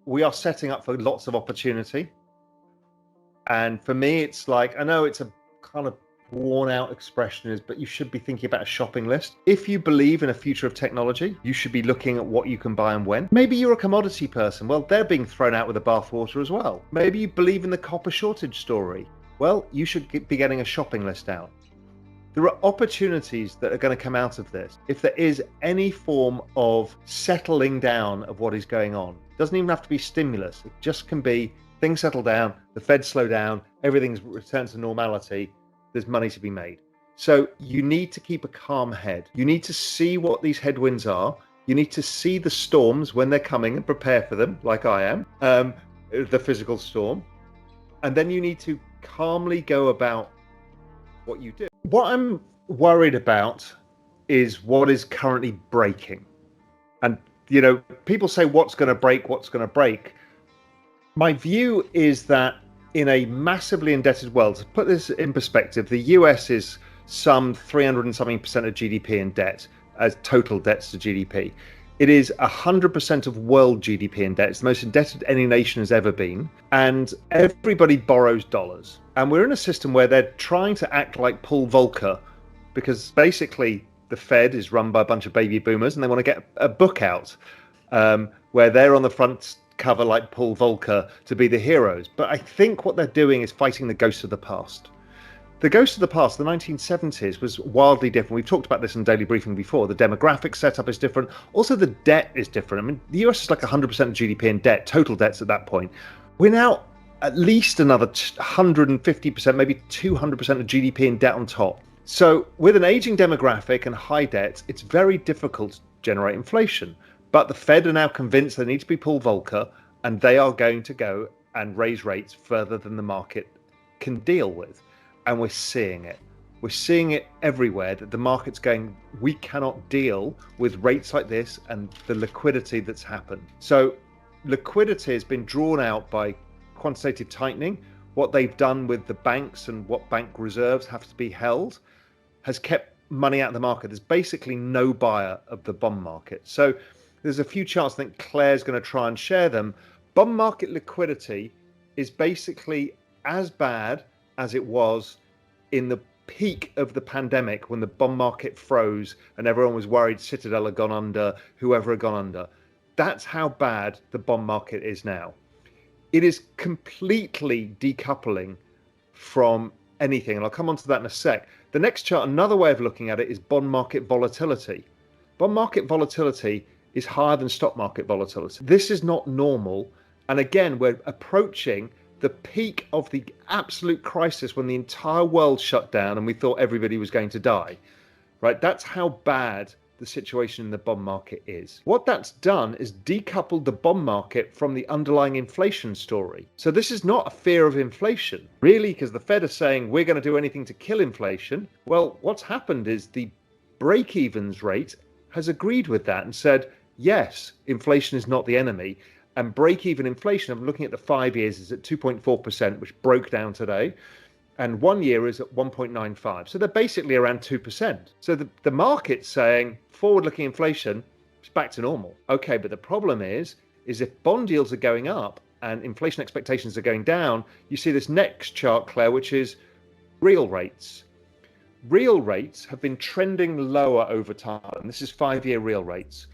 we are setting up for lots of opportunity. And for me, it's like, I know it's a kind of worn out expression, but you should be thinking about a shopping list. If you believe in a future of technology, you should be looking at what you can buy and when. Maybe you're a commodity person. Well, they're being thrown out with the bathwater as well. Maybe you believe in the copper shortage story. Well, you should be getting a shopping list out. There are opportunities that are going to come out of this. If there is any form of settling down of what is going on, it doesn't even have to be stimulus. It just can be things settle down, the Fed slow down, everything's returned to normality, there's money to be made. So you need to keep a calm head. You need to see what these headwinds are. You need to see the storms when they're coming and prepare for them, like I am, the physical storm. And then you need to calmly go about what you do. What I'm worried about is what is currently breaking. And, people say, what's going to break? What's going to break? My view is that in a massively indebted world, to put this in perspective, the US is some 300 and something percent of GDP in debt as total debts to GDP. It is 100% of world GDP in debt. It's the most indebted any nation has ever been. And everybody borrows dollars. And we're in a system where they're trying to act like Paul Volcker, because basically the Fed is run by a bunch of baby boomers and they want to get a book out where they're on the front cover like Paul Volcker to be the heroes. But I think what they're doing is fighting the ghosts of the past. The ghost of the past, the 1970s, was wildly different. We've talked about this in Daily Briefing before. The demographic setup is different. Also, the debt is different. I mean, the US is like 100% of GDP in debt, total debts at that point. We're now at least another 150%, maybe 200% of GDP in debt on top. So with an aging demographic and high debt, it's very difficult to generate inflation. But the Fed are now convinced they need to be Paul Volcker, and they are going to go and raise rates further than the market can deal with. And we're seeing it. We're seeing it everywhere, that the market's going, we cannot deal with rates like this and the liquidity that's happened. So liquidity has been drawn out by quantitative tightening. What they've done with the banks and what bank reserves have to be held has kept money out of the market. There's basically no buyer of the bond market. So there's a few charts, I think Claire's going to try and share them. Bond market liquidity is basically as bad as it was in the peak of the pandemic, when the bond market froze and everyone was worried Citadel had gone under, whoever had gone under. That's how bad the bond market is now. It is completely decoupling from anything, and I'll come on to that in a sec. The next chart, another way of looking at it, is bond market volatility. Bond market volatility is higher than stock market volatility. This is not normal. And again, we're approaching the peak of the absolute crisis when the entire world shut down and we thought everybody was going to die, right? That's how bad the situation in the bond market is. What that's done is decoupled the bond market from the underlying inflation story. So this is not a fear of inflation, really, because the Fed are saying we're going to do anything to kill inflation. Well, what's happened is the break-evens rate has agreed with that and said, yes, inflation is not the enemy. And break-even inflation, I'm looking at the 5 years, is at 2.4%, which broke down today. And 1 year is at 1.95. So they're basically around 2%. So the market's saying forward-looking inflation is back to normal. Okay, but the problem is if bond yields are going up and inflation expectations are going down, you see this next chart, Claire, which is real rates. Real rates have been trending lower over time. This is 5-year real rates.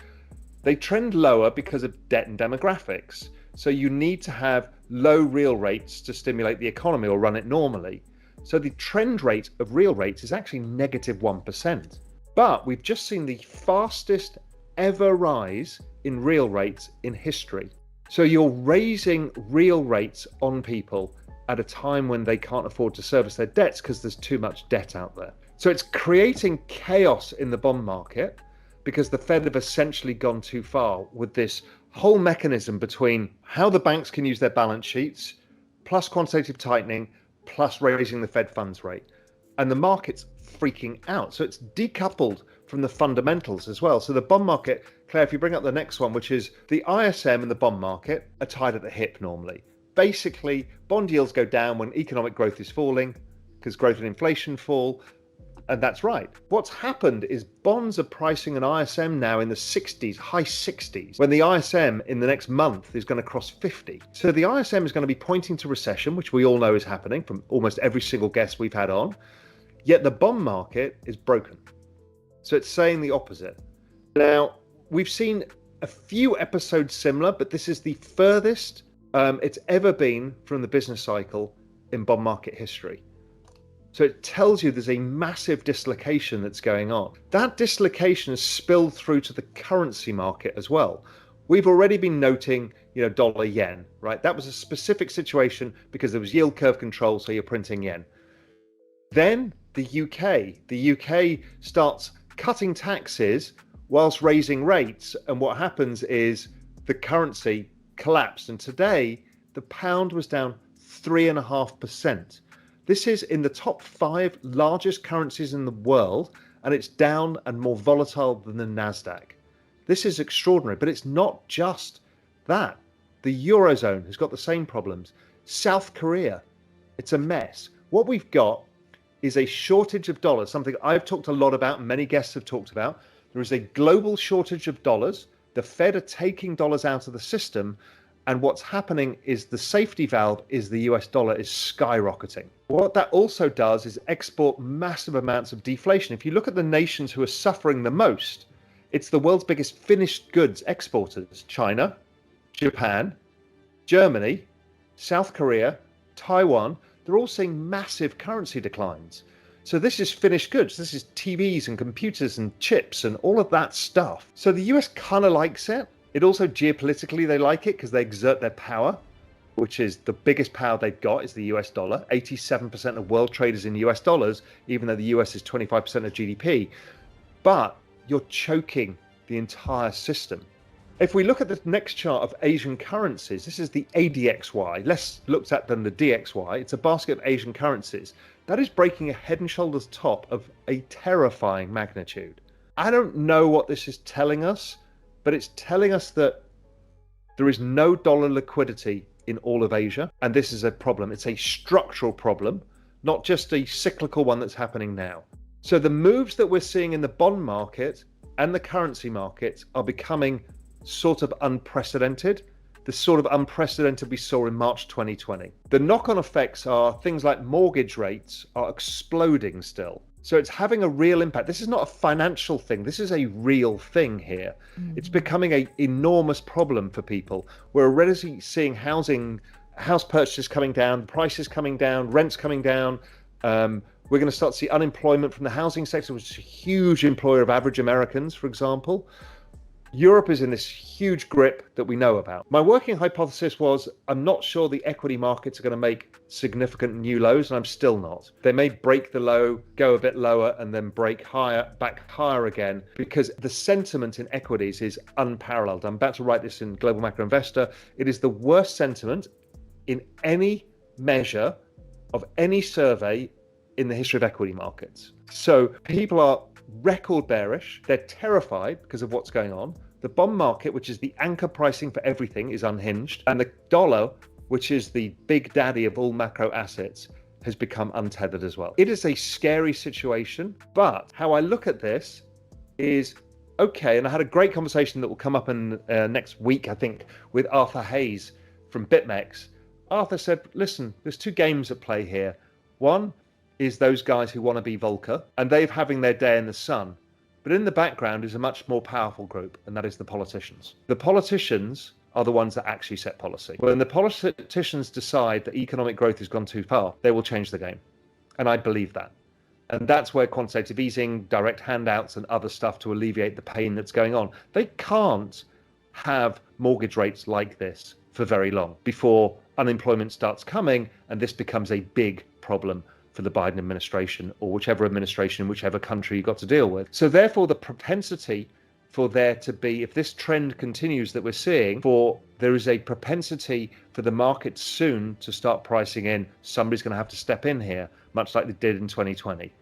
They trend lower because of debt and demographics. So you need to have low real rates to stimulate the economy or run it normally. So the trend rate of real rates is actually negative 1%. But we've just seen the fastest ever rise in real rates in history. So you're raising real rates on people at a time when they can't afford to service their debts because there's too much debt out there. So it's creating chaos in the bond market because the Fed have essentially gone too far with this whole mechanism between how the banks can use their balance sheets, plus quantitative tightening, plus raising the Fed funds rate. And the market's freaking out. So it's decoupled from the fundamentals as well. So the bond market, Claire, if you bring up the next one, which is the ISM and the bond market are tied at the hip normally. Basically, bond yields go down when economic growth is falling because growth and inflation fall. And that's right. What's happened is bonds are pricing an ISM now in the 60s, high 60s, when the ISM in the next month is going to cross 50. So the ISM is going to be pointing to recession, which we all know is happening from almost every single guest we've had on. Yet the bond market is broken. So it's saying the opposite. Now, we've seen a few episodes similar, but this is the furthest it's ever been from the business cycle in bond market history. So it tells you there's a massive dislocation that's going on. That dislocation has spilled through to the currency market as well. We've already been noting, dollar yen, right? That was a specific situation because there was yield curve control, so you're printing yen. Then the UK starts cutting taxes whilst raising rates, and what happens is the currency collapsed, and today the pound was down 3.5%. This is in the top 5 largest currencies in the world, and it's down and more volatile than the Nasdaq. This is extraordinary, but it's not just that. The Eurozone has got the same problems. South Korea, it's a mess. What we've got is a shortage of dollars, something I've talked a lot about, and many guests have talked about. There is a global shortage of dollars. The Fed are taking dollars out of the system, and what's happening is the safety valve is the US dollar is skyrocketing. What that also does is export massive amounts of deflation. If you look at the nations who are suffering the most, it's the world's biggest finished goods exporters: China, Japan, Germany, South Korea, Taiwan. They're all seeing massive currency declines. So this is finished goods. This is TVs and computers and chips and all of that stuff. So the US kind of likes it. It also geopolitically, they like it because they exert their power, which is the biggest power they've got is the US dollar. 87% of world trade is in US dollars, even though the US is 25% of GDP. But you're choking the entire system. If we look at the next chart of Asian currencies, this is the ADXY, less looked at than the DXY. It's a basket of Asian currencies. That is breaking a head and shoulders top of a terrifying magnitude. I don't know what this is telling us, but it's telling us that there is no dollar liquidity in all of Asia, and this is a problem. It's a structural problem, not just a cyclical one that's happening now. So the moves that we're seeing in the bond market and the currency markets are becoming sort of unprecedented, the sort of unprecedented we saw in March 2020. The knock-on effects are things like mortgage rates are exploding still. So it's having a real impact. This is not a financial thing. This is a real thing here. It's becoming an enormous problem for people. We're already seeing house purchases coming down, prices coming down, rents coming down. We're going to start to see unemployment from the housing sector, which is a huge employer of average Americans, for example. Europe is in this huge grip that we know about. My working hypothesis was I'm not sure the equity markets are going to make significant new lows, and I'm still not. They may break the low, go a bit lower, and then break higher, back higher again, because the sentiment in equities is unparalleled. I'm about to write this in Global Macro Investor. It is the worst sentiment in any measure of any survey in the history of equity markets. So people are record bearish. They're terrified because of what's going on. The bond market, which is the anchor pricing for everything, is unhinged. And the dollar, which is the big daddy of all macro assets, has become untethered as well. It is a scary situation, but how I look at this is, okay, and I had a great conversation that will come up in next week, I think, with Arthur Hayes from BitMEX. Arthur said, listen, there's 2 games at play here. One is those guys who want to be Volcker, and they're having their day in the sun. But in the background is a much more powerful group, and that is the politicians. The politicians are the ones that actually set policy. When the politicians decide that economic growth has gone too far, they will change the game. And I believe that. And that's where quantitative easing, direct handouts, and other stuff to alleviate the pain that's going on. They can't have mortgage rates like this for very long before unemployment starts coming, and this becomes a big problem for the Biden administration or whichever administration in whichever country you got to deal with. So therefore, the propensity for there to be, if this trend continues that we're seeing, there is a propensity for the market soon to start pricing in, somebody's going to have to step in here, much like they did in 2020.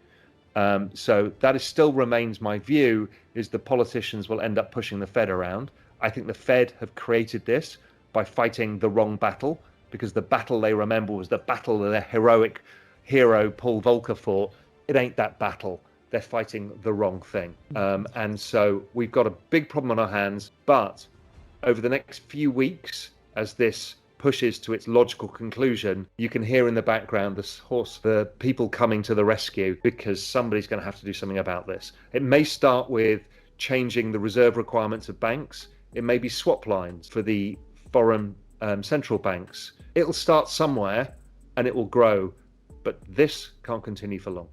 So that still remains my view, is the politicians will end up pushing the Fed around. I think the Fed have created this by fighting the wrong battle, because the battle they remember was the battle of their heroic hero Paul Volcker fought. It ain't that battle. they're fighting the wrong thing. And so we've got a big problem on our hands. But over the next few weeks, as this pushes to its logical conclusion, you can hear in the background the people coming to the rescue, because somebody's going to have to do something about this. It may start with changing the reserve requirements of banks. It may be swap lines for the foreign central banks. It'll start somewhere and it will grow, but this can't continue for long.